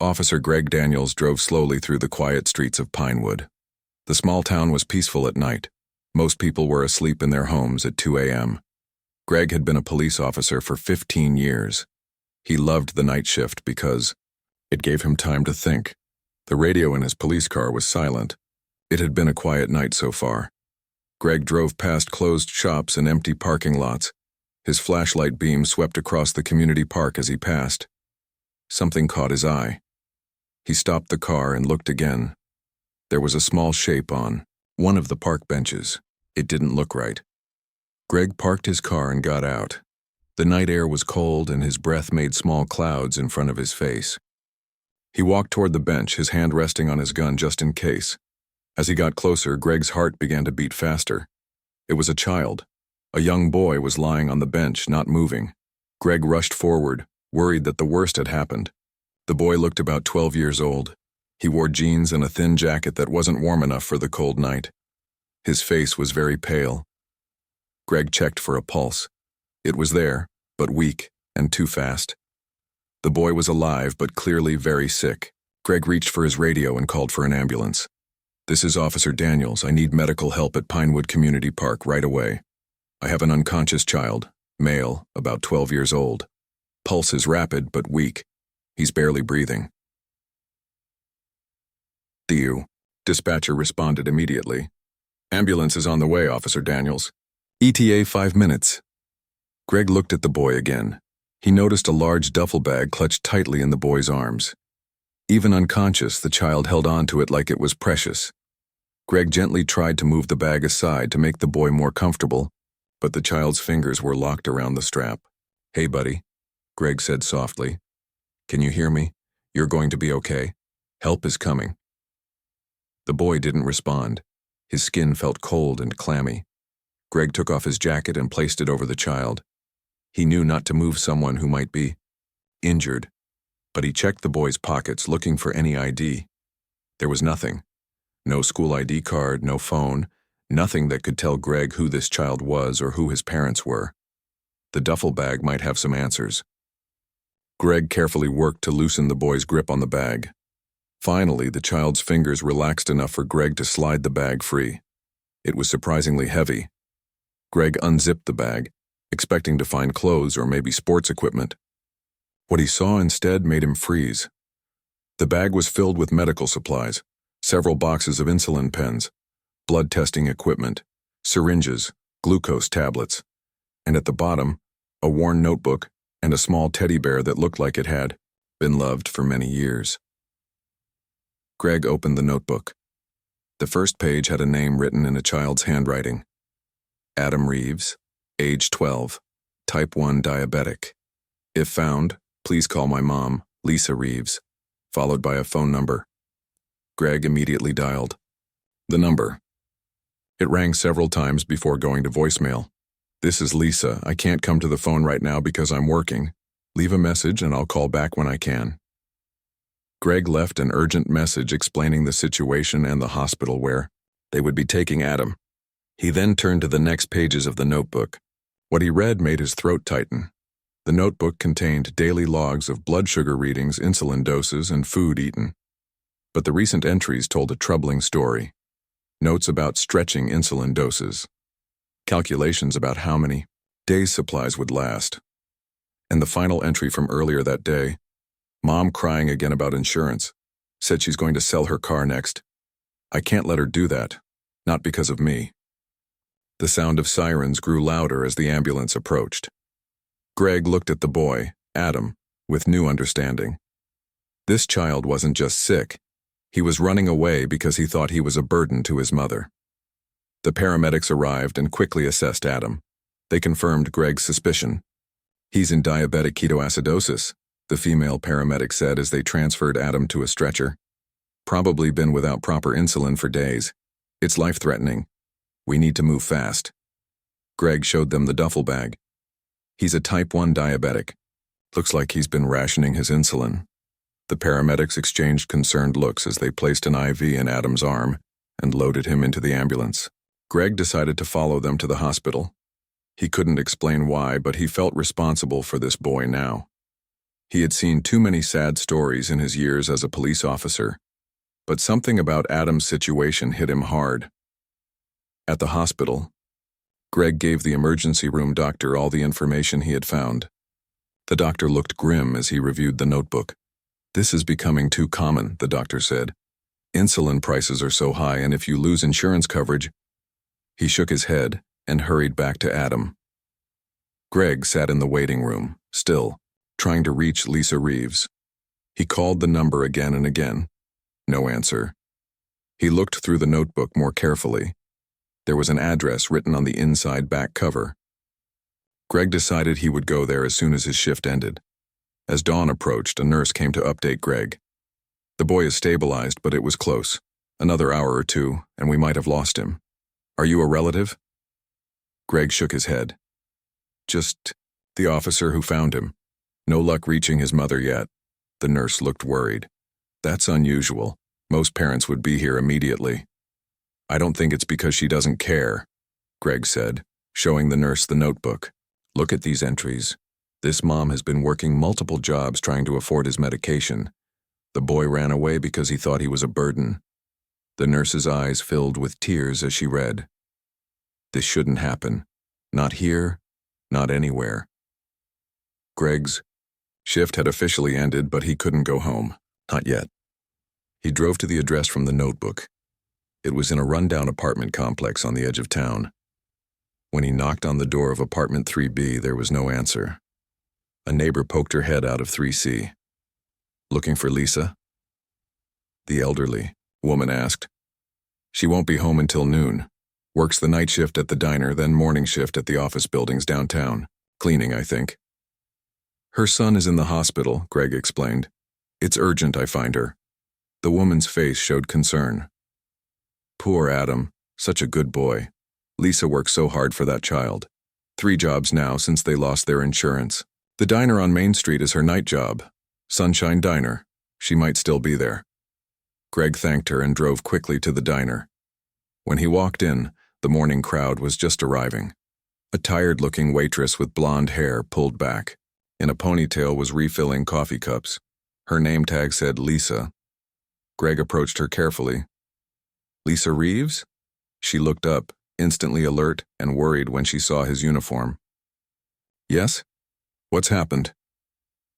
Officer Greg Daniels drove slowly through the quiet streets of Pinewood. The small town was peaceful at night. Most people were asleep in their homes at 2 a.m. Greg had been a police officer for 15 years. He loved the night shift because it gave him time to think. The radio in his police car was silent. It had been a quiet night so far. Greg drove past closed shops and empty parking lots. His flashlight beam swept across the community park as he passed. Something caught his eye. He stopped the car and looked again. There was a small shape on one of the park benches. It didn't look right. Greg parked his car and got out. The night air was cold and his breath made small clouds in front of his face. He walked toward the bench, his hand resting on his gun just in case. As he got closer, Greg's heart began to beat faster. It was a child. A young boy was lying on the bench, not moving. Greg rushed forward, worried that the worst had happened. The boy looked about 12 years old. He wore jeans and a thin jacket that wasn't warm enough for the cold night. His face was very pale. Greg checked for a pulse. It was there, but weak and too fast. The boy was alive, but clearly very sick. Greg reached for his radio and called for an ambulance. "This is Officer Daniels. I need medical help at Pinewood Community Park right away. I have an unconscious child, male, about 12 years old. Pulse is rapid, but weak. He's barely breathing." "DU." Dispatcher responded immediately. "Ambulance is on the way, Officer Daniels. ETA 5 minutes. Greg looked at the boy again. He noticed a large duffel bag clutched tightly in the boy's arms. Even unconscious, the child held on to it like it was precious. Greg gently tried to move the bag aside to make the boy more comfortable, but the child's fingers were locked around the strap. "Hey, buddy," Greg said softly. "Can you hear me? You're going to be okay. Help is coming." The boy didn't respond. His skin felt cold and clammy. Greg took off his jacket and placed it over the child. He knew not to move someone who might be injured, but he checked the boy's pockets looking for any ID. There was nothing. No school ID card, no phone, nothing that could tell Greg who this child was or who his parents were. The duffel bag might have some answers. Greg carefully worked to loosen the boy's grip on the bag. Finally, the child's fingers relaxed enough for Greg to slide the bag free. It was surprisingly heavy. Greg unzipped the bag, expecting to find clothes or maybe sports equipment. What he saw instead made him freeze. The bag was filled with medical supplies, several boxes of insulin pens, blood testing equipment, syringes, glucose tablets, and at the bottom, a worn notebook and a small teddy bear that looked like it had been loved for many years. Greg opened the notebook. The first page had a name written in a child's handwriting. Adam Reeves, age 12, type 1 diabetic. If found, please call my mom, Lisa Reeves, followed by a phone number. Greg immediately dialed the number. It rang several times before going to voicemail. "This is Lisa. I can't come to the phone right now because I'm working. Leave a message and I'll call back when I can." Greg left an urgent message explaining the situation and the hospital where they would be taking Adam. He then turned to the next pages of the notebook. What he read made his throat tighten. The notebook contained daily logs of blood sugar readings, insulin doses, and food eaten. But the recent entries told a troubling story. Notes about stretching insulin doses. Calculations about how many days' supplies would last. And the final entry from earlier that day, Mom crying again about insurance, said she's going to sell her car next. "I can't let her do that, not because of me." The sound of sirens grew louder as the ambulance approached. Greg looked at the boy, Adam, with new understanding. This child wasn't just sick. He was running away because he thought he was a burden to his mother. The paramedics arrived and quickly assessed Adam. They confirmed Greg's suspicion. "He's in diabetic ketoacidosis," the female paramedic said as they transferred Adam to a stretcher. "Probably been without proper insulin for days. It's life-threatening. We need to move fast." Greg showed them the duffel bag. "He's a type 1 diabetic. Looks like he's been rationing his insulin." The paramedics exchanged concerned looks as they placed an IV in Adam's arm and loaded him into the ambulance. Greg decided to follow them to the hospital. He couldn't explain why, but he felt responsible for this boy now. He had seen too many sad stories in his years as a police officer, but something about Adam's situation hit him hard. At the hospital, Greg gave the emergency room doctor all the information he had found. The doctor looked grim as he reviewed the notebook. "This is becoming too common," the doctor said. "Insulin prices are so high, and if you lose insurance coverage—" He shook his head and hurried back to Adam. Greg sat in the waiting room, still, trying to reach Lisa Reeves. He called the number again and again. No answer. He looked through the notebook more carefully. There was an address written on the inside back cover. Greg decided he would go there as soon as his shift ended. As dawn approached, a nurse came to update Greg. "The boy is stabilized, but it was close. Another hour or two, and we might have lost him. Are you a relative?" Greg shook his head. "Just the officer who found him. No luck reaching his mother yet." The nurse looked worried. "That's unusual. Most parents would be here immediately." "I don't think it's because she doesn't care," Greg said, showing the nurse the notebook. "Look at these entries. This mom has been working multiple jobs trying to afford his medication. The boy ran away because he thought he was a burden." The nurse's eyes filled with tears as she read. "This shouldn't happen. Not here, not anywhere." Greg's shift had officially ended, but he couldn't go home. Not yet. He drove to the address from the notebook. It was in a rundown apartment complex on the edge of town. When he knocked on the door of apartment 3B, there was no answer. A neighbor poked her head out of 3C. "Looking for Lisa?" the elderly woman asked. "She won't be home until noon. Works the night shift at the diner, then morning shift at the office buildings downtown. Cleaning, I think." "Her son is in the hospital," Greg explained. "It's urgent I find her." The woman's face showed concern. "Poor Adam, such a good boy. Lisa works so hard for that child. 3 jobs now since they lost their insurance. The diner on Main Street is her night job. Sunshine Diner. She might still be there." Greg thanked her and drove quickly to the diner. When he walked in, the morning crowd was just arriving. A tired-looking waitress with blonde hair pulled back. In a ponytail was refilling coffee cups. Her name tag said Lisa. Greg approached her carefully. "Lisa Reeves?" She looked up, instantly alert and worried when she saw his uniform. "Yes? What's happened?"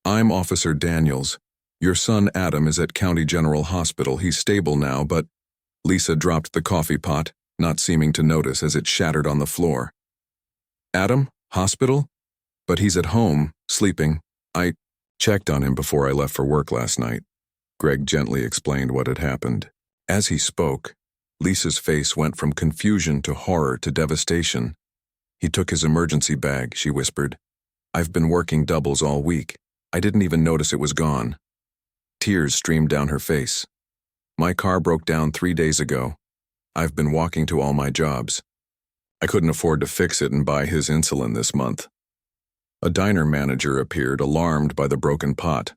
"I'm Officer Daniels. Your son Adam is at County General Hospital. He's stable now, but—" Lisa dropped the coffee pot, not seeming to notice as it shattered on the floor. "Adam? Hospital? But he's at home, sleeping. I checked on him before I left for work last night." Greg gently explained what had happened. As he spoke, Lisa's face went from confusion to horror to devastation. "He took his emergency bag," she whispered. "I've been working doubles all week. I didn't even notice it was gone." Tears streamed down her face. "My car broke down 3 days ago. I've been walking to all my jobs. I couldn't afford to fix it and buy his insulin this month." A diner manager appeared, alarmed by the broken pot.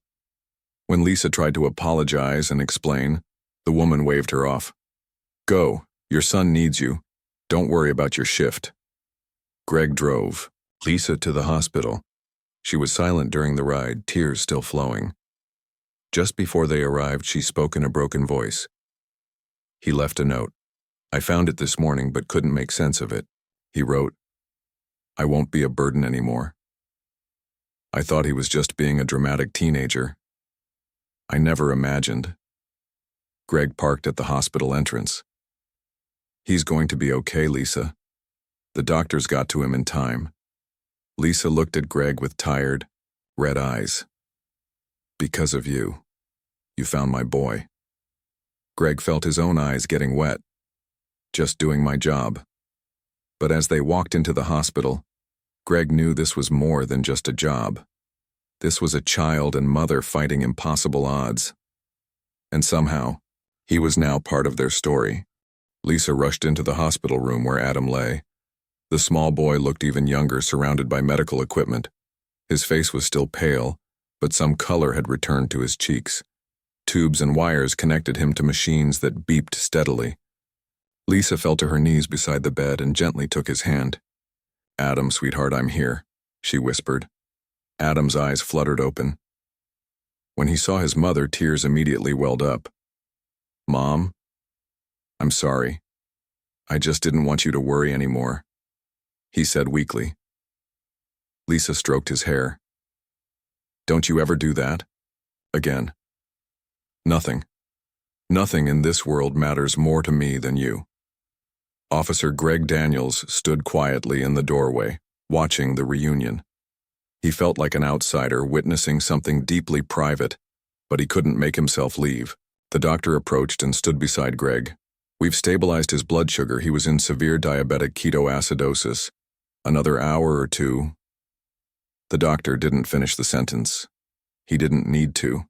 When Lisa tried to apologize and explain, the woman waved her off. "Go, your son needs you. Don't worry about your shift." Greg drove Lisa to the hospital. She was silent during the ride, tears still flowing. Just before they arrived, she spoke in a broken voice. He left a note. "I found it this morning but couldn't make sense of it." He wrote, "I won't be a burden anymore. I thought he was just being a dramatic teenager. I never imagined." Greg parked at the hospital entrance. "He's going to be okay, Lisa. The doctors got to him in time." Lisa looked at Greg with tired, red eyes. "Because of you. You found my boy." Greg felt his own eyes getting wet. "Just doing my job." But as they walked into the hospital, Greg knew this was more than just a job. This was a child and mother fighting impossible odds. And somehow, he was now part of their story. Lisa rushed into the hospital room where Adam lay. The small boy looked even younger, surrounded by medical equipment. His face was still pale, but some color had returned to his cheeks. Tubes and wires connected him to machines that beeped steadily. Lisa fell to her knees beside the bed and gently took his hand. "Adam, sweetheart, I'm here," she whispered. Adam's eyes fluttered open. When he saw his mother, tears immediately welled up. "Mom, I'm sorry. I just didn't want you to worry anymore," he said weakly. Lisa stroked his hair. "Don't you ever do that? Again. Nothing. Nothing in this world matters more to me than you." Officer Greg Daniels stood quietly in the doorway, watching the reunion. He felt like an outsider witnessing something deeply private, but he couldn't make himself leave. The doctor approached and stood beside Greg. "We've stabilized his blood sugar. He was in severe diabetic ketoacidosis. Another hour or two." The doctor didn't finish the sentence. He didn't need to.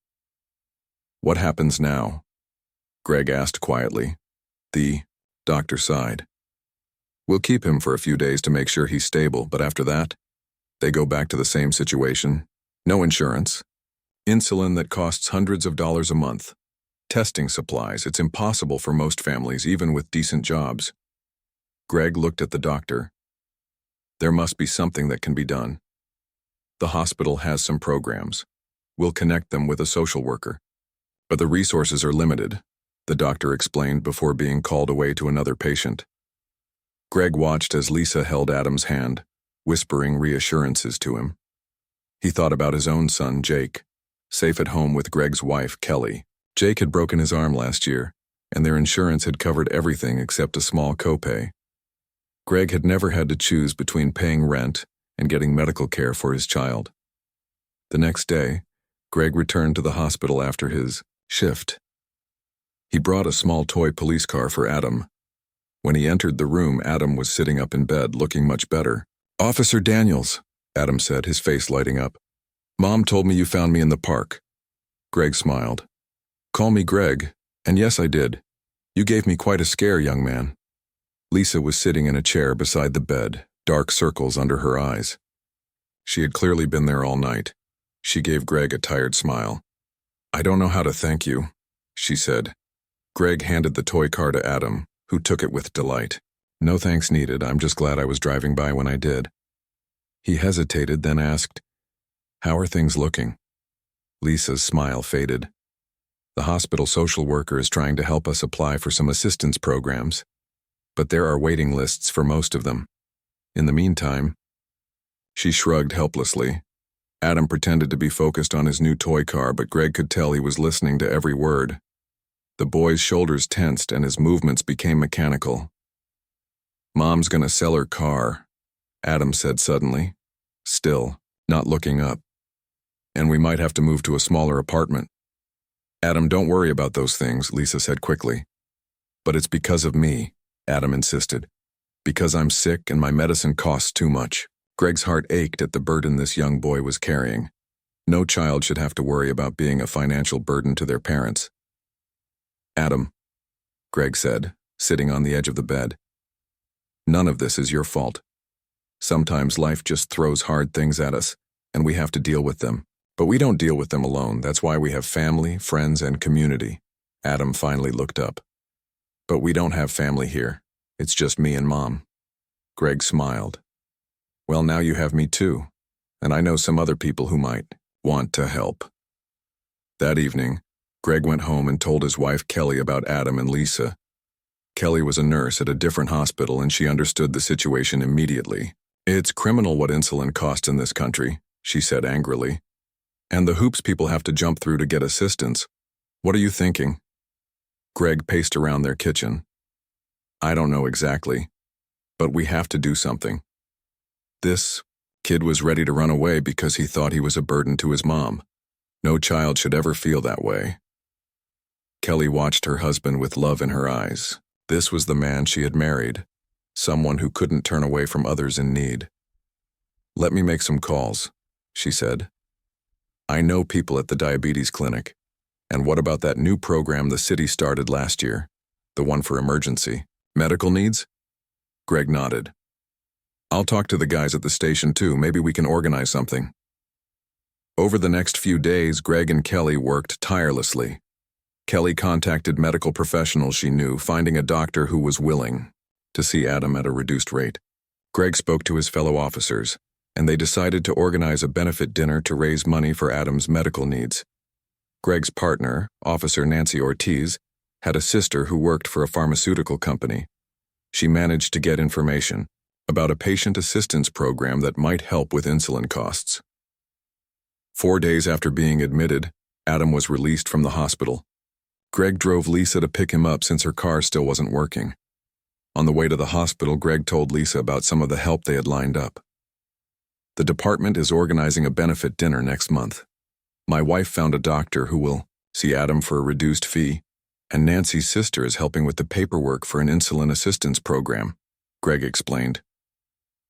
"What happens now?" Greg asked quietly. The doctor sighed. "We'll keep him for a few days to make sure he's stable, but after that, they go back to the same situation. No insurance. Insulin that costs hundreds of dollars a month. Testing supplies. It's impossible for most families, even with decent jobs." Greg looked at the doctor. "There must be something that can be done. The hospital has some programs. We'll connect them with a social worker. But the resources are limited," the doctor explained before being called away to another patient. Greg watched as Lisa held Adam's hand, whispering reassurances to him. He thought about his own son, Jake, safe at home with Greg's wife, Kelly. Jake had broken his arm last year, and their insurance had covered everything except a small copay. Greg had never had to choose between paying rent and getting medical care for his child. The next day, Greg returned to the hospital after his shift. He brought a small toy police car for Adam. When he entered the room, Adam was sitting up in bed, looking much better. "Officer Daniels," Adam said, his face lighting up. "Mom told me you found me in the park." Greg smiled. "Call me Greg, and yes, I did. You gave me quite a scare, young man." Lisa was sitting in a chair beside the bed, dark circles under her eyes. She had clearly been there all night. She gave Greg a tired smile. "I don't know how to thank you," she said. Greg handed the toy car to Adam, who took it with delight. "No thanks needed. I'm just glad I was driving by when I did." He hesitated, then asked, "How are things looking?" Lisa's smile faded. "The hospital social worker is trying to help us apply for some assistance programs, but there are waiting lists for most of them. In the meantime..." She shrugged helplessly. Adam pretended to be focused on his new toy car, but Greg could tell he was listening to every word. The boy's shoulders tensed and his movements became mechanical. "Mom's gonna sell her car," Adam said suddenly, still not looking up. "And we might have to move to a smaller apartment." "Adam, don't worry about those things," Lisa said quickly. "But it's because of me," Adam insisted. "Because I'm sick and my medicine costs too much." Greg's heart ached at the burden this young boy was carrying. No child should have to worry about being a financial burden to their parents. "Adam," Greg said, sitting on the edge of the bed, "none of this is your fault. Sometimes life just throws hard things at us, and we have to deal with them. But we don't deal with them alone. That's why we have family, friends, and community." Adam finally looked up. "But we don't have family here. It's just me and Mom." Greg smiled. "Well, now you have me too, and I know some other people who might want to help." That evening, Greg went home and told his wife Kelly about Adam and Lisa. Kelly was a nurse at a different hospital and she understood the situation immediately. "It's criminal what insulin costs in this country," she said angrily. "And the hoops people have to jump through to get assistance. What are you thinking?" Greg paced around their kitchen. "I don't know exactly, but we have to do something. This kid was ready to run away because he thought he was a burden to his mom. No child should ever feel that way." Kelly watched her husband with love in her eyes. This was the man she had married, someone who couldn't turn away from others in need. "Let me make some calls," she said. "I know people at the diabetes clinic. And what about that new program the city started last year? The one for emergency medical needs?" Greg nodded. "I'll talk to the guys at the station too. Maybe we can organize something." Over the next few days, Greg and Kelly worked tirelessly. Kelly contacted medical professionals she knew, finding a doctor who was willing to see Adam at a reduced rate. Greg spoke to his fellow officers, and they decided to organize a benefit dinner to raise money for Adam's medical needs. Greg's partner, Officer Nancy Ortiz, had a sister who worked for a pharmaceutical company. She managed to get information about a patient assistance program that might help with insulin costs. 4 days after being admitted, Adam was released from the hospital. Greg drove Lisa to pick him up since her car still wasn't working. On the way to the hospital, Greg told Lisa about some of the help they had lined up. The department is organizing a benefit dinner next month. My wife found a doctor who will see Adam for a reduced fee, and Nancy's sister is helping with the paperwork for an insulin assistance program, Greg explained.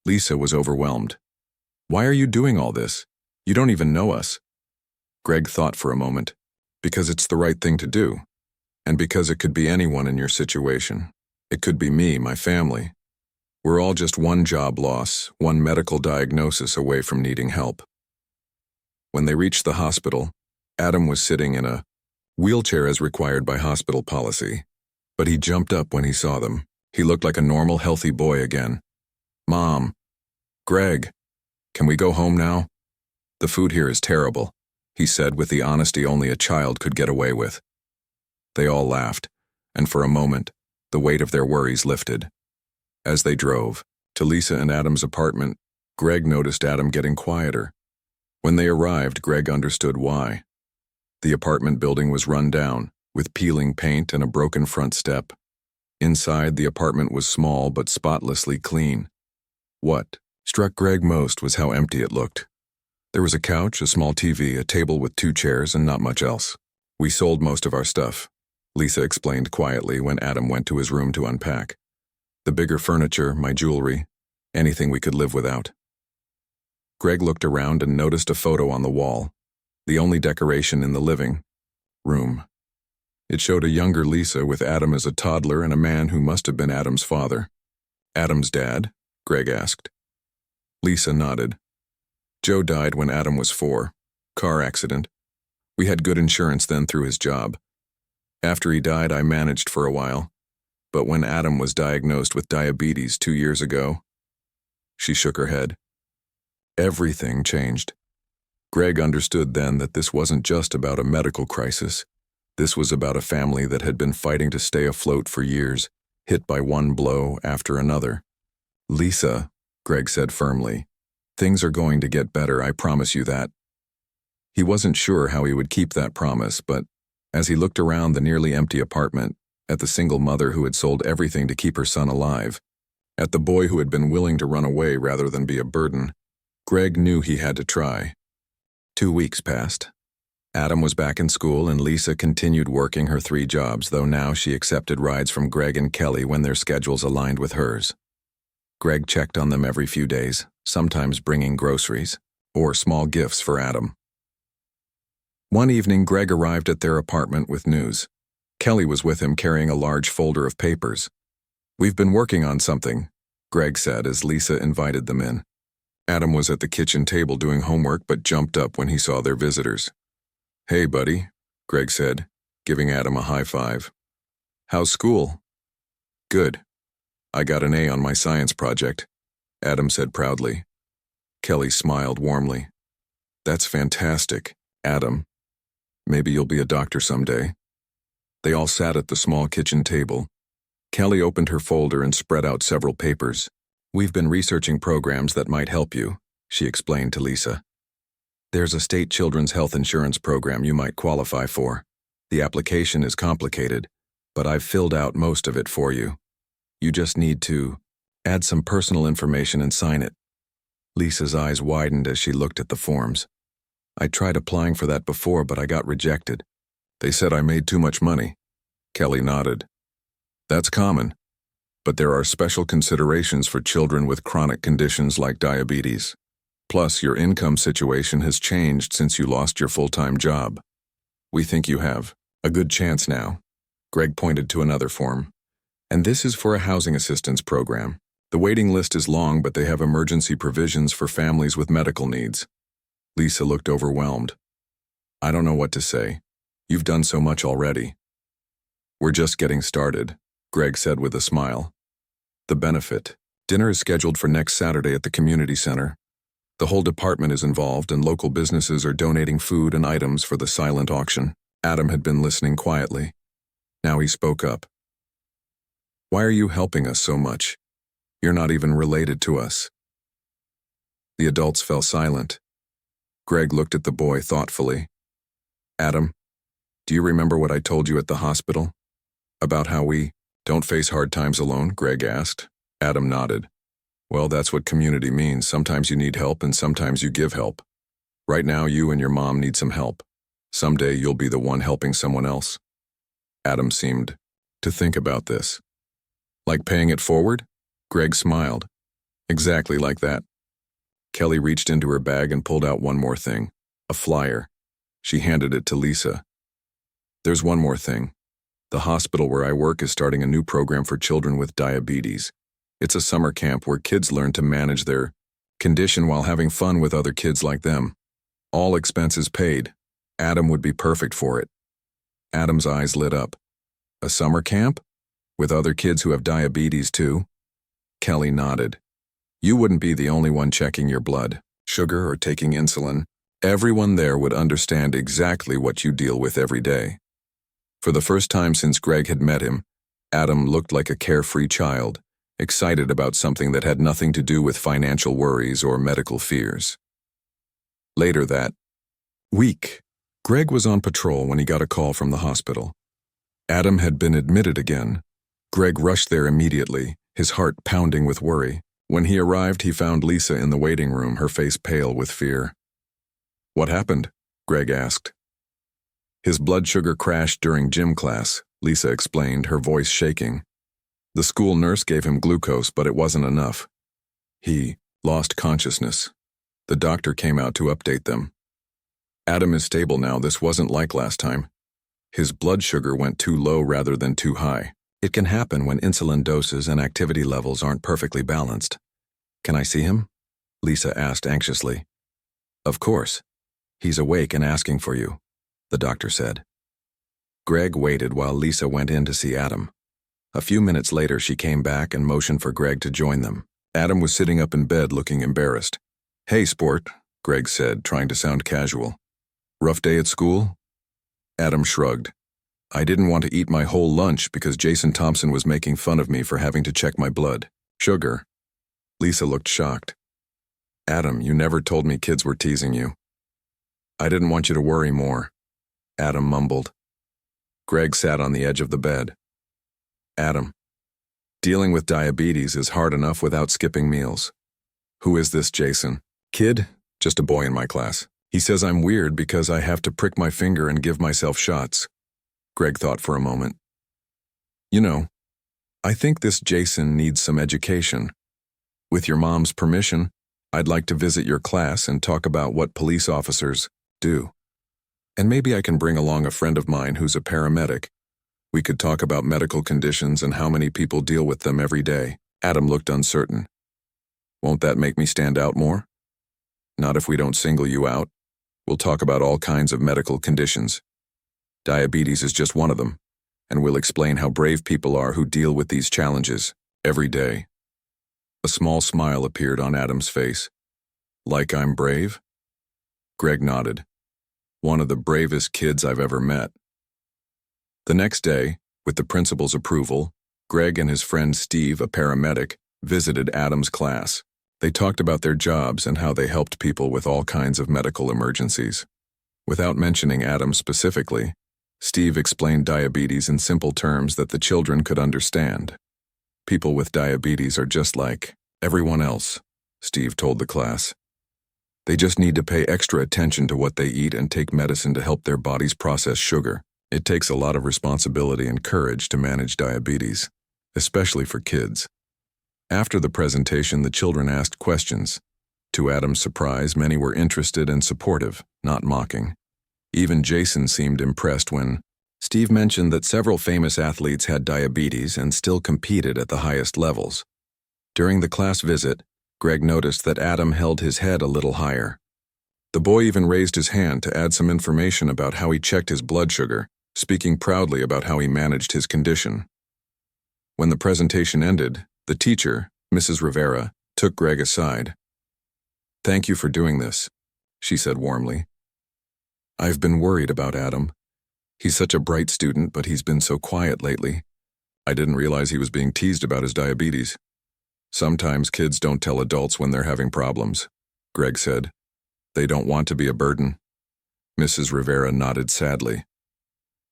Lisa was overwhelmed. Why are you doing all this? You don't even know us. Greg thought for a moment. Because it's the right thing to do. And because it could be anyone in your situation. It could be me, my family. We're all just one job loss, one medical diagnosis away from needing help. When they reached the hospital, Adam was sitting in a wheelchair as required by hospital policy. But he jumped up when he saw them. He looked like a normal, healthy boy again. Mom. Greg. Can we go home now? The food here is terrible, he said with the honesty only a child could get away with. They all laughed, and for a moment, the weight of their worries lifted. As they drove to Lisa and Adam's apartment, Greg noticed Adam getting quieter. When they arrived, Greg understood why. The apartment building was run down, with peeling paint and a broken front step. Inside, the apartment was small but spotlessly clean. What struck Greg most was how empty it looked. There was a couch, a small TV, a table with 2 chairs, and not much else. We sold most of our stuff, Lisa explained quietly when Adam went to his room to unpack. The bigger furniture, my jewelry, anything we could live without. Greg looked around and noticed a photo on the wall, the only decoration in the living room. It showed a younger Lisa with Adam as a toddler and a man who must have been Adam's father. Adam's dad? Greg asked. Lisa nodded. Joe died when Adam was 4. Car accident. We had good insurance then through his job. After he died, I managed for a while. But when Adam was diagnosed with diabetes 2 years ago, she shook her head. Everything changed. Greg understood then that this wasn't just about a medical crisis. This was about a family that had been fighting to stay afloat for years, hit by one blow after another. Lisa, Greg said firmly, things are going to get better, I promise you that. He wasn't sure how he would keep that promise, but as he looked around the nearly empty apartment, at the single mother who had sold everything to keep her son alive, at the boy who had been willing to run away rather than be a burden, Greg knew he had to try. 2 weeks passed. Adam was back in school and Lisa continued working her 3 jobs, though now she accepted rides from Greg and Kelly when their schedules aligned with hers. Greg checked on them every few days, sometimes bringing groceries or small gifts for Adam. One evening, Greg arrived at their apartment with news. Kelly was with him carrying a large folder of papers. We've been working on something, Greg said as Lisa invited them in. Adam was at the kitchen table doing homework but jumped up when he saw their visitors. Hey, buddy, Greg said, giving Adam a high five. How's school? Good. I got an A on my science project, Adam said proudly. Kelly smiled warmly. That's fantastic, Adam. Maybe you'll be a doctor someday. They all sat at the small kitchen table. Kelly opened her folder and spread out several papers. We've been researching programs that might help you, she explained to Lisa. There's a state children's health insurance program you might qualify for. The application is complicated, but I've filled out most of it for you. You just need to add some personal information and sign it. Lisa's eyes widened as she looked at the forms. I tried applying for that before, but I got rejected. They said I made too much money. Kelly nodded. That's common, but there are special considerations for children with chronic conditions like diabetes. Plus, your income situation has changed since you lost your full-time job. We think you have a good chance now. Greg pointed to another form. And this is for a housing assistance program. The waiting list is long, but they have emergency provisions for families with medical needs. Lisa looked overwhelmed. I don't know what to say. You've done so much already. We're just getting started, Greg said with a smile. The benefit. Dinner is scheduled for next Saturday at the community center. The whole department is involved and local businesses are donating food and items for the silent auction. Adam had been listening quietly. Now he spoke up. Why are you helping us so much? You're not even related to us. The adults fell silent. Greg looked at the boy thoughtfully. Adam, do you remember what I told you at the hospital? About how we don't face hard times alone, Greg asked. Adam nodded. Well, that's what community means. Sometimes you need help and sometimes you give help. Right now, you and your mom need some help. Someday you'll be the one helping someone else. Adam seemed to think about this. Like paying it forward? Greg smiled. Exactly like that. Kelly reached into her bag and pulled out one more thing, a flyer. She handed it to Lisa. There's one more thing. The hospital where I work is starting a new program for children with diabetes. It's a summer camp where kids learn to manage their condition while having fun with other kids like them. All expenses paid. Adam would be perfect for it. Adam's eyes lit up. A summer camp? With other kids who have diabetes too? Kelly nodded. You wouldn't be the only one checking your blood, sugar, or taking insulin. Everyone there would understand exactly what you deal with every day. For the first time since Greg had met him, Adam looked like a carefree child, excited about something that had nothing to do with financial worries or medical fears. Later that week, Greg was on patrol when he got a call from the hospital. Adam had been admitted again. Greg rushed there immediately, his heart pounding with worry. When he arrived, he found Lisa in the waiting room, her face pale with fear. What happened? Greg asked. His blood sugar crashed during gym class, Lisa explained, her voice shaking. The school nurse gave him glucose, but it wasn't enough. He lost consciousness. The doctor came out to update them. Adam is stable now. This wasn't like last time. His blood sugar went too low rather than too high. It can happen when insulin doses and activity levels aren't perfectly balanced. Can I see him? Lisa asked anxiously. Of course. He's awake and asking for you, the doctor said. Greg waited while Lisa went in to see Adam. A few minutes later, she came back and motioned for Greg to join them. Adam was sitting up in bed looking embarrassed. Hey, sport, Greg said, trying to sound casual. Rough day at school? Adam shrugged. I didn't want to eat my whole lunch because Jason Thompson was making fun of me for having to check my blood sugar. Lisa looked shocked. Adam, you never told me kids were teasing you. I didn't want you to worry more. Adam mumbled. Greg sat on the edge of the bed. Adam, dealing with diabetes is hard enough without skipping meals. Who is this Jason? Kid? Just a boy in my class. He says I'm weird because I have to prick my finger and give myself shots. Greg thought for a moment. You know, I think this Jason needs some education. With your mom's permission, I'd like to visit your class and talk about what police officers do. And maybe I can bring along a friend of mine who's a paramedic. We could talk about medical conditions and how many people deal with them every day. Adam looked uncertain. Won't that make me stand out more? Not if we don't single you out. We'll talk about all kinds of medical conditions. Diabetes is just one of them, and we'll explain how brave people are who deal with these challenges every day. A small smile appeared on Adam's face. Like I'm brave? Greg nodded. One of the bravest kids I've ever met. The next day, with the principal's approval, Greg and his friend Steve, a paramedic, visited Adam's class. They talked about their jobs and how they helped people with all kinds of medical emergencies. Without mentioning Adam specifically, Steve explained diabetes in simple terms that the children could understand. People with diabetes are just like everyone else, Steve told the class. They just need to pay extra attention to what they eat and take medicine to help their bodies process sugar. It takes a lot of responsibility and courage to manage diabetes, especially for kids. After the presentation, the children asked questions. To Adam's surprise, many were interested and supportive, not mocking. Even Jason seemed impressed when Steve mentioned that several famous athletes had diabetes and still competed at the highest levels. During the class visit, Greg noticed that Adam held his head a little higher. The boy even raised his hand to add some information about how he checked his blood sugar, speaking proudly about how he managed his condition. When the presentation ended, the teacher, Mrs. Rivera, took Greg aside. "Thank you for doing this," she said warmly. "I've been worried about Adam. He's such a bright student, but he's been so quiet lately. I didn't realize he was being teased about his diabetes. Sometimes kids don't tell adults when they're having problems, Greg said. They don't want to be a burden. Mrs. Rivera nodded sadly.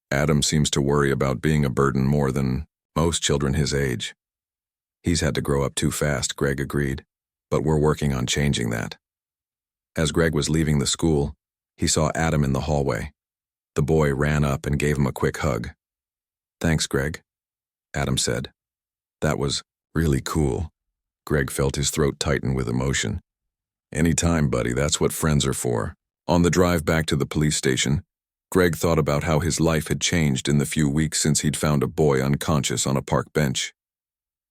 Adam seems to worry about being a burden more than most children his age. He's had to grow up too fast, Greg agreed, but we're working on changing that. As Greg was leaving the school, he saw Adam in the hallway. The boy ran up and gave him a quick hug. "Thanks, Greg," Adam said. "That was really cool." Greg felt his throat tighten with emotion. "Anytime, buddy, that's what friends are for." On the drive back to the police station, Greg thought about how his life had changed in the few weeks since he'd found a boy unconscious on a park bench.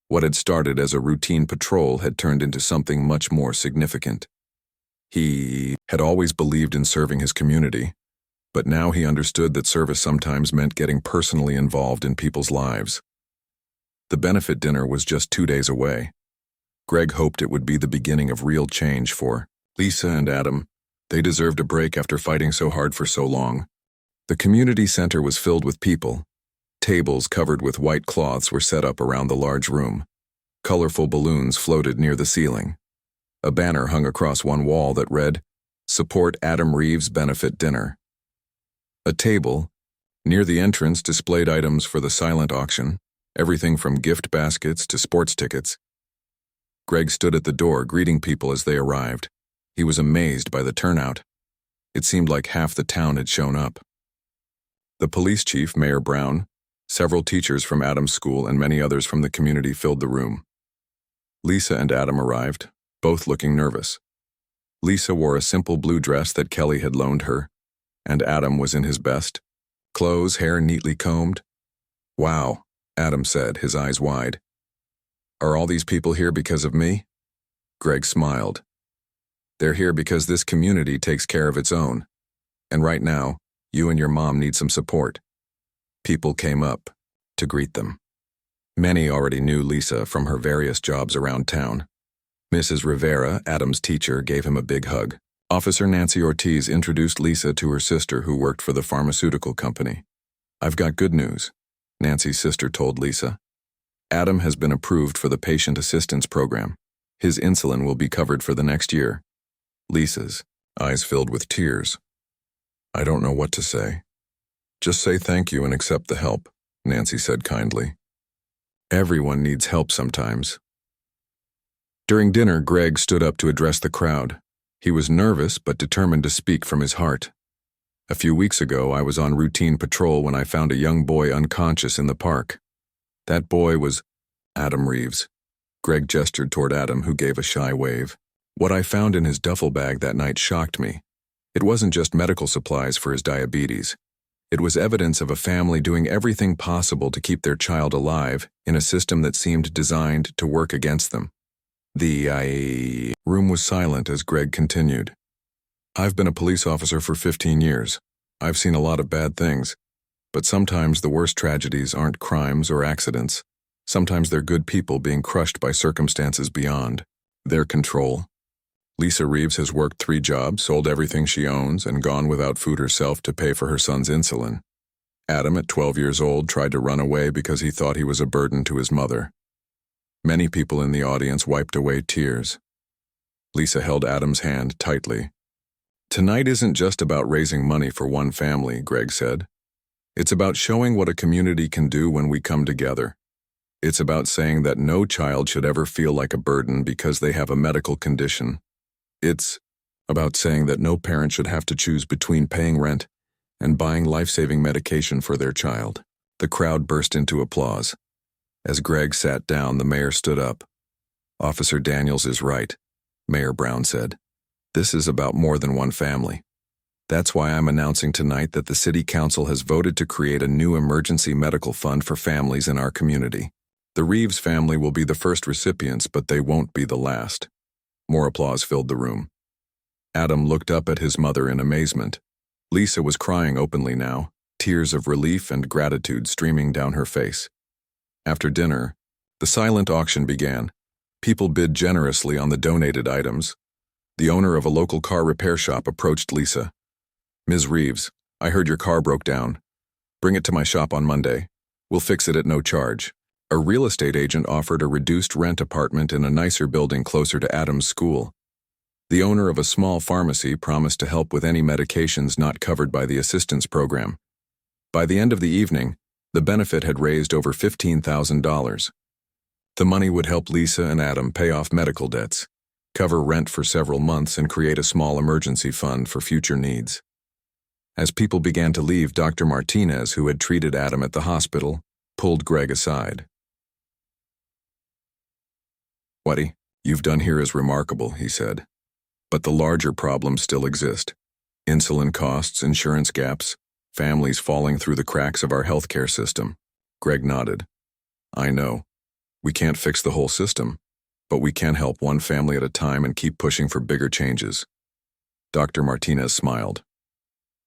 What had started as a routine patrol had turned into something much more significant. He had always believed in serving his community, but now he understood that service sometimes meant getting personally involved in people's lives. The benefit dinner was just 2 days away. Greg hoped it would be the beginning of real change for Lisa and Adam. They deserved a break after fighting so hard for so long. The community center was filled with people. Tables covered with white cloths were set up around the large room. Colorful balloons floated near the ceiling. A banner hung across one wall that read, "Support Adam Reeves Benefit Dinner." A table near the entrance displayed items for the silent auction, everything from gift baskets to sports tickets. Greg stood at the door greeting people as they arrived. He was amazed by the turnout. It seemed like half the town had shown up. The police chief, Mayor Brown, several teachers from Adam's school, and many others from the community filled the room. Lisa and Adam arrived, both looking nervous. Lisa wore a simple blue dress that Kelly had loaned her, and Adam was in his best. Clothes, hair neatly combed. "Wow," Adam said, his eyes wide. "Are all these people here because of me?" Greg smiled. "They're here because this community takes care of its own. And right now, you and your mom need some support." People came up to greet them. Many already knew Lisa from her various jobs around town. Mrs. Rivera, Adam's teacher, gave him a big hug. Officer Nancy Ortiz introduced Lisa to her sister who worked for the pharmaceutical company. "I've got good news," Nancy's sister told Lisa. "Adam has been approved for the patient assistance program. His insulin will be covered for the next year." Lisa's eyes filled with tears. "I don't know what to say." "Just say thank you and accept the help," Nancy said kindly. "Everyone needs help sometimes." During dinner, Greg stood up to address the crowd. He was nervous but determined to speak from his heart. "A few weeks ago, I was on routine patrol when I found a young boy unconscious in the park. That boy was Adam Reeves." Greg gestured toward Adam, who gave a shy wave. "What I found in his duffel bag that night shocked me. It wasn't just medical supplies for his diabetes. It was evidence of a family doing everything possible to keep their child alive in a system that seemed designed to work against them." The room was silent as Greg continued. "I've been a police officer for 15 years. I've seen a lot of bad things. But sometimes the worst tragedies aren't crimes or accidents. Sometimes they're good people being crushed by circumstances beyond their control. Lisa Reeves has worked 3 jobs, sold everything she owns, and gone without food herself to pay for her son's insulin. Adam, at 12 years old, tried to run away because he thought he was a burden to his mother." Many people in the audience wiped away tears. Lisa held Adam's hand tightly. "Tonight isn't just about raising money for one family," Greg said. "It's about showing what a community can do when we come together. It's about saying that no child should ever feel like a burden because they have a medical condition. It's about saying that no parent should have to choose between paying rent and buying life-saving medication for their child." The crowd burst into applause. As Greg sat down, the mayor stood up. "Officer Daniels is right," Mayor Brown said. "This is about more than one family. That's why I'm announcing tonight that the City Council has voted to create a new emergency medical fund for families in our community. The Reeves family will be the first recipients, but they won't be the last." More applause filled the room. Adam looked up at his mother in amazement. Lisa was crying openly now, tears of relief and gratitude streaming down her face. After dinner, the silent auction began. People bid generously on the donated items. The owner of a local car repair shop approached Lisa. "Ms. Reeves, I heard your car broke down. Bring it to my shop on Monday. We'll fix it at no charge. A real estate agent offered a reduced rent apartment in a nicer building closer to Adam's school. The owner of a small pharmacy promised to help with any medications not covered by the assistance program. By the end of the evening, the benefit had raised over $15,000. The money would help Lisa and Adam pay off medical debts, cover rent for several months, and create a small emergency fund for future needs. As people began to leave, Dr. Martinez, who had treated Adam at the hospital, pulled Greg aside. "What you've done here is remarkable," he said. "But the larger problems still exist. Insulin costs, insurance gaps, families falling through the cracks of our healthcare system." Greg nodded. "I know. We can't fix the whole system, but we can help one family at a time and keep pushing for bigger changes." Dr. Martinez smiled.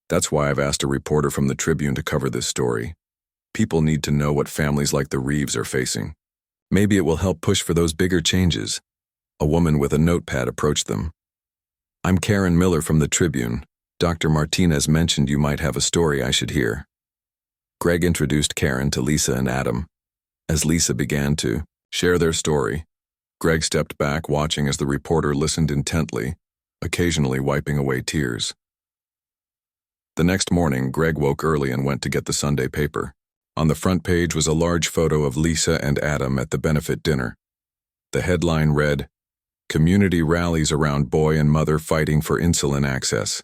"That's why I've asked a reporter from the Tribune to cover this story. People need to know what families like the Reeves are facing. Maybe it will help push for those bigger changes." A woman with a notepad approached them. "I'm Karen Miller from the Tribune. Dr. Martinez mentioned you might have a story I should hear." Greg introduced Karen to Lisa and Adam. As Lisa began to share their story, Greg stepped back, watching as the reporter listened intently, occasionally wiping away tears. The next morning, Greg woke early and went to get the Sunday paper. On the front page was a large photo of Lisa and Adam at the benefit dinner. The headline read, "Community rallies around boy and mother fighting for insulin access."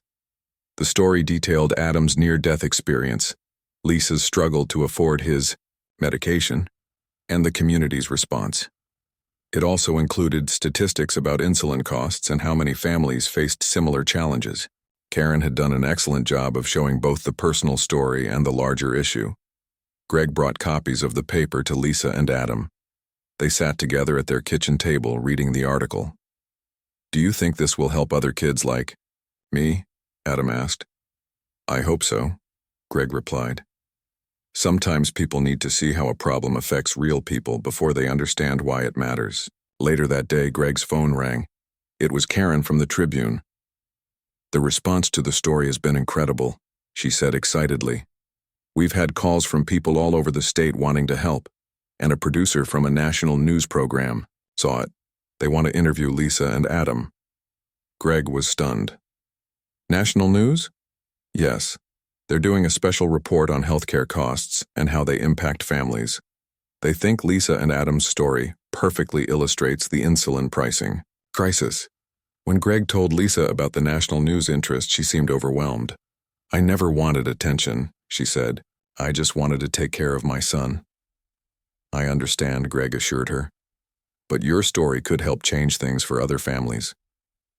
The story detailed Adam's near-death experience, Lisa's struggle to afford his medication, and the community's response. It also included statistics about insulin costs and how many families faced similar challenges. Karen had done an excellent job of showing both the personal story and the larger issue. Greg brought copies of the paper to Lisa and Adam. They sat together at their kitchen table reading the article. "Do you think this will help other kids like me?" Adam asked. "I hope so," Greg replied. "Sometimes people need to see how a problem affects real people before they understand why it matters." Later that day, Greg's phone rang. It was Karen from the Tribune. "The response to the story has been incredible," she said excitedly. "We've had calls from people all over the state wanting to help, and a producer from a national news program saw it. They want to interview Lisa and Adam." Greg was stunned. "National news?" "Yes. They're doing a special report on healthcare costs and how they impact families. They think Lisa and Adam's story perfectly illustrates the insulin pricing crisis." When Greg told Lisa about the national news interest, she seemed overwhelmed. "I never wanted attention," she said. "I just wanted to take care of my son." "I understand," Greg assured her. "But your story could help change things for other families.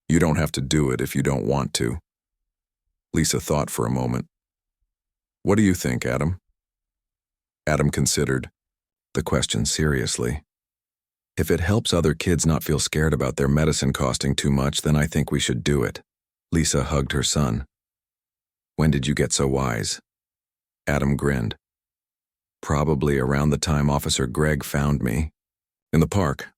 You don't have to do it if you don't want to." Lisa thought for a moment. "What do you think, Adam?" Adam considered the question seriously. "If it helps other kids not feel scared about their medicine costing too much, then I think we should do it." Lisa hugged her son. "When did you get so wise?" Adam grinned. "Probably around the time Officer Greg found me. In the park."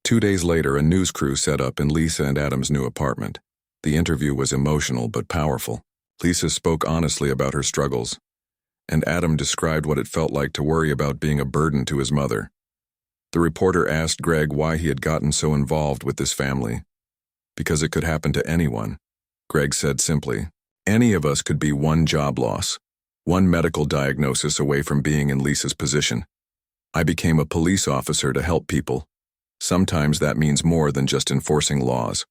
2 days later, a news crew set up in Lisa and Adam's new apartment. The interview was emotional but powerful. Lisa spoke honestly about her struggles, and Adam described what it felt like to worry about being a burden to his mother. The reporter asked Greg why he had gotten so involved with this family. "Because it could happen to anyone," Greg said simply. "Any of us could be one job loss, one medical diagnosis away from being in Lisa's position. I became a police officer to help people. Sometimes that means more than just enforcing laws."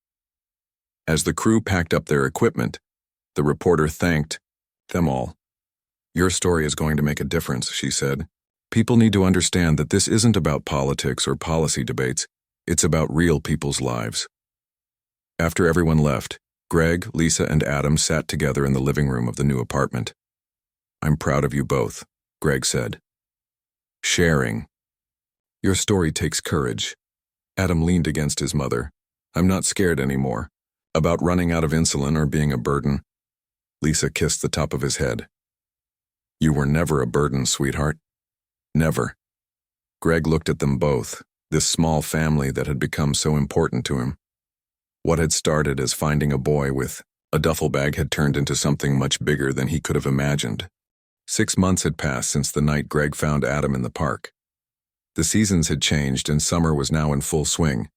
As the crew packed up their equipment, the reporter thanked them all. "Your story is going to make a difference," she said. "People need to understand that this isn't about politics or policy debates. It's about real people's lives." After everyone left, Greg, Lisa, and Adam sat together in the living room of the new apartment. "I'm proud of you both," Greg said. "Sharing. Your story takes courage." Adam leaned against his mother. "I'm not scared anymore about running out of insulin or being a burden." Lisa kissed the top of his head. "You were never a burden, sweetheart. Never." Greg looked at them both, this small family that had become so important to him. What had started as finding a boy with a duffel bag had turned into something much bigger than he could have imagined. 6 months had passed since the night Greg found Adam in the park. The seasons had changed and summer was now in full swing.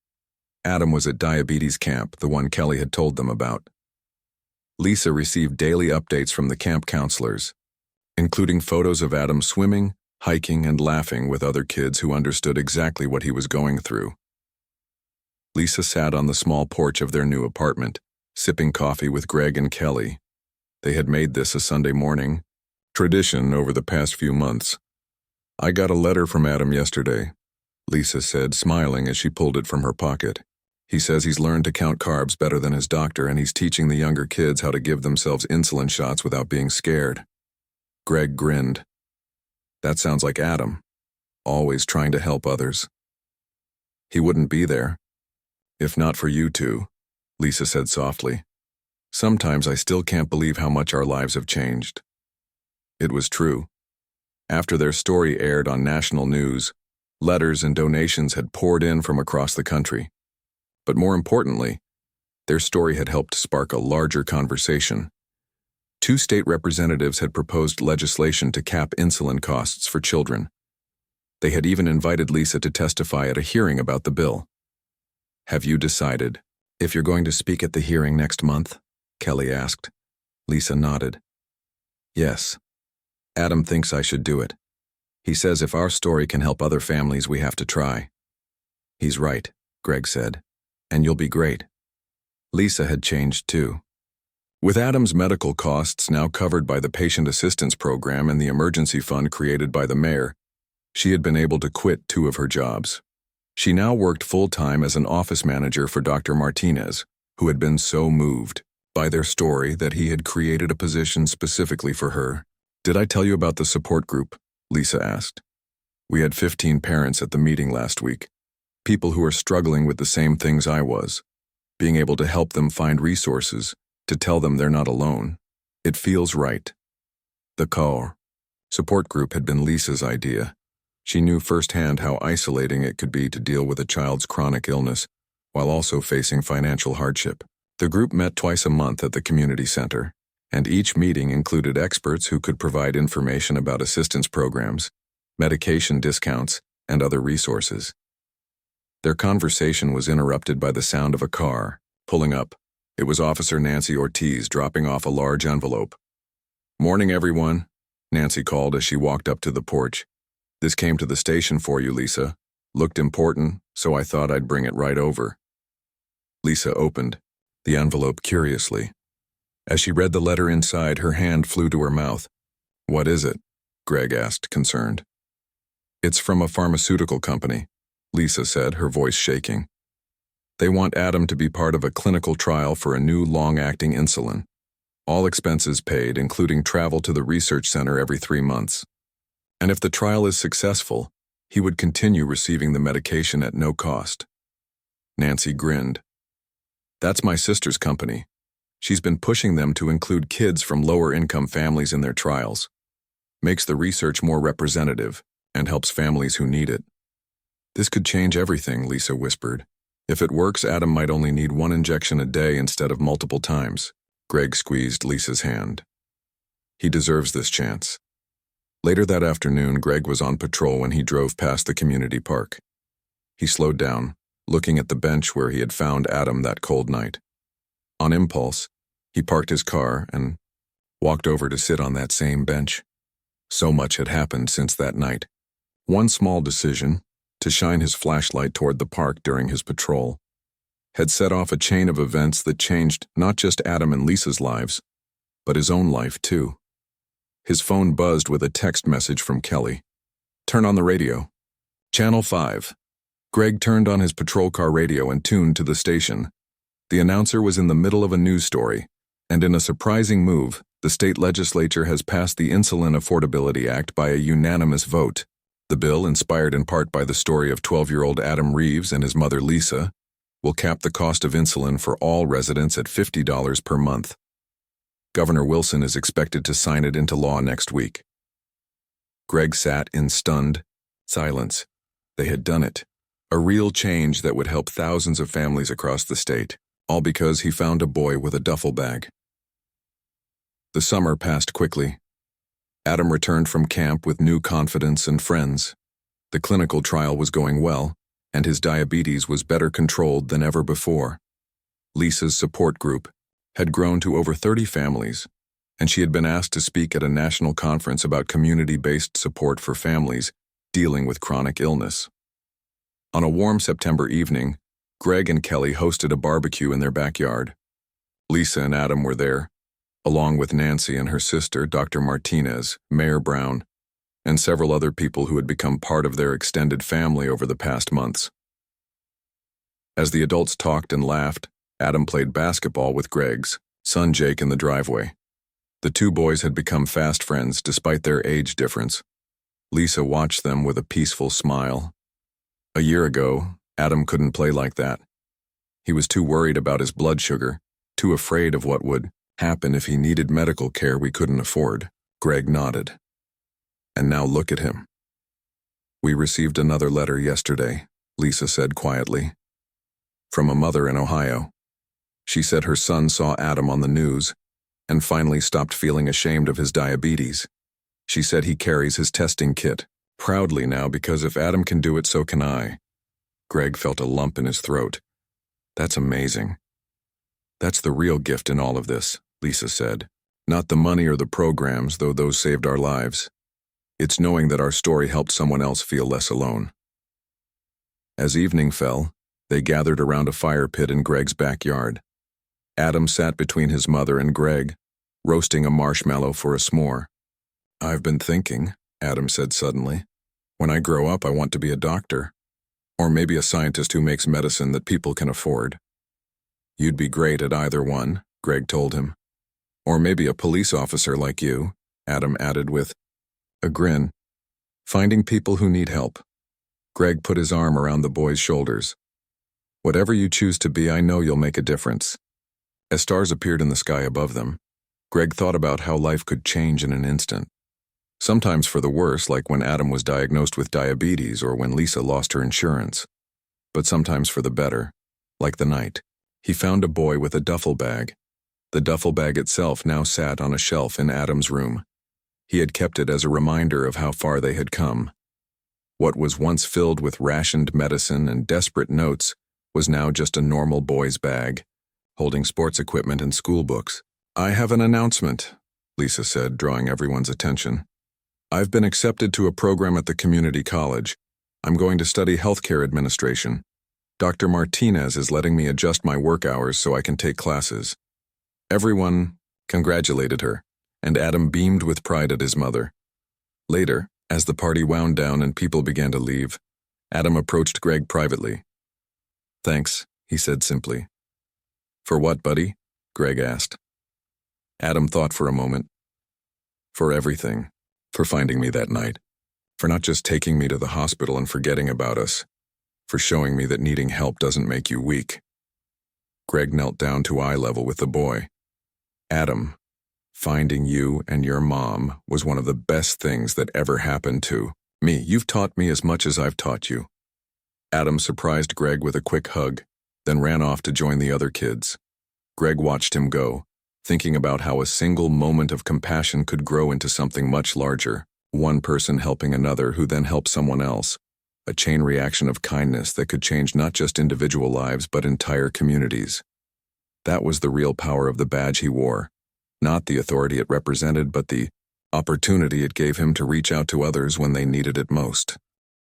Adam was at diabetes camp, the one Kelly had told them about. Lisa received daily updates from the camp counselors, including photos of Adam swimming, hiking, and laughing with other kids who understood exactly what he was going through. Lisa sat on the small porch of their new apartment, sipping coffee with Greg and Kelly. They had made this a Sunday morning tradition over the past few months. "I got a letter from Adam yesterday," Lisa said, smiling as she pulled it from her pocket. "He says he's learned to count carbs better than his doctor, and he's teaching the younger kids how to give themselves insulin shots without being scared." Greg grinned. That sounds like Adam, always trying to help others. "He wouldn't be there if not for you two," Lisa said softly. "Sometimes I still can't believe how much our lives have changed." It was true. After their story aired on national news, letters and donations had poured in from across the country. But more importantly, their story had helped spark a larger conversation. 2 state representatives had proposed legislation to cap insulin costs for children. They had even invited Lisa to testify at a hearing about the bill. "Have you decided if you're going to speak at the hearing next month?" Kelly asked. Lisa nodded. "Yes. Adam thinks I should do it. He says if our story can help other families, we have to try." "He's right," Greg said. "And you'll be great." Lisa had changed too. With Adam's medical costs now covered by the Patient Assistance Program and the emergency fund created by the mayor, she had been able to quit 2 of her jobs. She now worked full-time as an office manager for Dr. Martinez, who had been so moved by their story that he had created a position specifically for her. "Did I tell you about the support group?" Lisa asked. "We had 15 parents at the meeting last week, people who are struggling with the same things I was, being able to help them find resources, to tell them they're not alone. It feels right." The CORE support group had been Lisa's idea. She knew firsthand how isolating it could be to deal with a child's chronic illness while also facing financial hardship. The group met twice a month at the community center, and each meeting included experts who could provide information about assistance programs, medication discounts, and other resources. Their conversation was interrupted by the sound of a car pulling up. It was Officer Nancy Ortiz dropping off a large envelope. "Morning, everyone," Nancy called as she walked up to the porch. "This came to the station for you, Lisa. Looked important, so I thought I'd bring it right over." Lisa opened the envelope curiously. As she read the letter inside, her hand flew to her mouth. "What is it?" Greg asked, concerned. "It's from a pharmaceutical company," Lisa said, her voice shaking. "They want Adam to be part of a clinical trial for a new long-acting insulin. All expenses paid, including travel to the research center every 3 months. And if the trial is successful, he would continue receiving the medication at no cost." Nancy grinned. "That's my sister's company. She's been pushing them to include kids from lower-income families in their trials. Makes the research more representative and helps families who need it." "This could change everything," Lisa whispered. "If it works, Adam might only need 1 injection a day instead of multiple times." Greg squeezed Lisa's hand. "He deserves this chance." Later that afternoon, Greg was on patrol when he drove past the community park. He slowed down, looking at the bench where he had found Adam that cold night. On impulse, he parked his car and walked over to sit on that same bench. So much had happened since that night. One small decision, to shine his flashlight toward the park during his patrol, had set off a chain of events that changed not just Adam and Lisa's lives, but his own life too. His phone buzzed with a text message from Kelly. "Turn on the radio. Channel 5. Greg turned on his patrol car radio and tuned to the station. The announcer was in the middle of a news story, and in a surprising move, the state legislature has passed the Insulin Affordability Act by a unanimous vote. The bill, inspired in part by the story of 12-year-old Adam Reeves and his mother Lisa, will cap the cost of insulin for all residents at $50 per month. Governor Wilson is expected to sign it into law next week." Greg sat in stunned silence. They had done it. A real change that would help thousands of families across the state, all because he found a boy with a duffel bag. The summer passed quickly. Adam returned from camp with new confidence and friends. The clinical trial was going well, and his diabetes was better controlled than ever before. Lisa's support group had grown to over 30 families, and she had been asked to speak at a national conference about community-based support for families dealing with chronic illness. On a warm September evening, Greg and Kelly hosted a barbecue in their backyard. Lisa and Adam were there, along with Nancy and her sister, Dr. Martinez, Mayor Brown, and several other people who had become part of their extended family over the past months. As the adults talked and laughed, Adam played basketball with Greg's son Jake in the driveway. The two boys had become fast friends despite their age difference. Lisa watched them with a peaceful smile. A year ago, Adam couldn't play like that. He was too worried about his blood sugar, too afraid of what would happen if he needed medical care we couldn't afford. Greg nodded. And now look at him. We received another letter yesterday, Lisa said quietly. From a mother in Ohio. She said her son saw Adam on the news and finally stopped feeling ashamed of his diabetes. She said he carries his testing kit proudly now because if Adam can do it, so can I. Greg felt a lump in his throat. That's amazing. That's the real gift in all of this, Lisa said. Not the money or the programs, though those saved our lives. It's knowing that our story helped someone else feel less alone. As evening fell, they gathered around a fire pit in Greg's backyard. Adam sat between his mother and Greg, roasting a marshmallow for a s'more. I've been thinking, Adam said suddenly, when I grow up I want to be a doctor, or maybe a scientist who makes medicine that people can afford. You'd be great at either one, Greg told him. Or maybe a police officer like you, Adam added with a grin. Finding people who need help. Greg put his arm around the boy's shoulders. Whatever you choose to be, I know you'll make a difference. As stars appeared in the sky above them, Greg thought about how life could change in an instant. Sometimes for the worse, like when Adam was diagnosed with diabetes or when Lisa lost her insurance. But sometimes for the better, like the night. He found a boy with a duffel bag. The duffel bag itself now sat on a shelf in Adam's room. He had kept it as a reminder of how far they had come. What was once filled with rationed medicine and desperate notes was now just a normal boy's bag, holding sports equipment and school books. I have an announcement, Lisa said, drawing everyone's attention. I've been accepted to a program at the community college. I'm going to study healthcare administration. Dr. Martinez is letting me adjust my work hours so I can take classes. Everyone congratulated her, and Adam beamed with pride at his mother. Later, as the party wound down and people began to leave, Adam approached Greg privately. Thanks, he said simply. For what, buddy? Greg asked. Adam thought for a moment. For everything. For finding me that night. For not just taking me to the hospital and forgetting about us. For showing me that needing help doesn't make you weak. Greg knelt down to eye level with the boy. Adam, finding you and your mom was one of the best things that ever happened to me. You've taught me as much as I've taught you. Adam surprised Greg with a quick hug, then ran off to join the other kids. Greg watched him go, thinking about how a single moment of compassion could grow into something much larger, one person helping another who then helped someone else, a chain reaction of kindness that could change not just individual lives but entire communities. That was the real power of the badge he wore, not the authority it represented but the opportunity it gave him to reach out to others when they needed it most.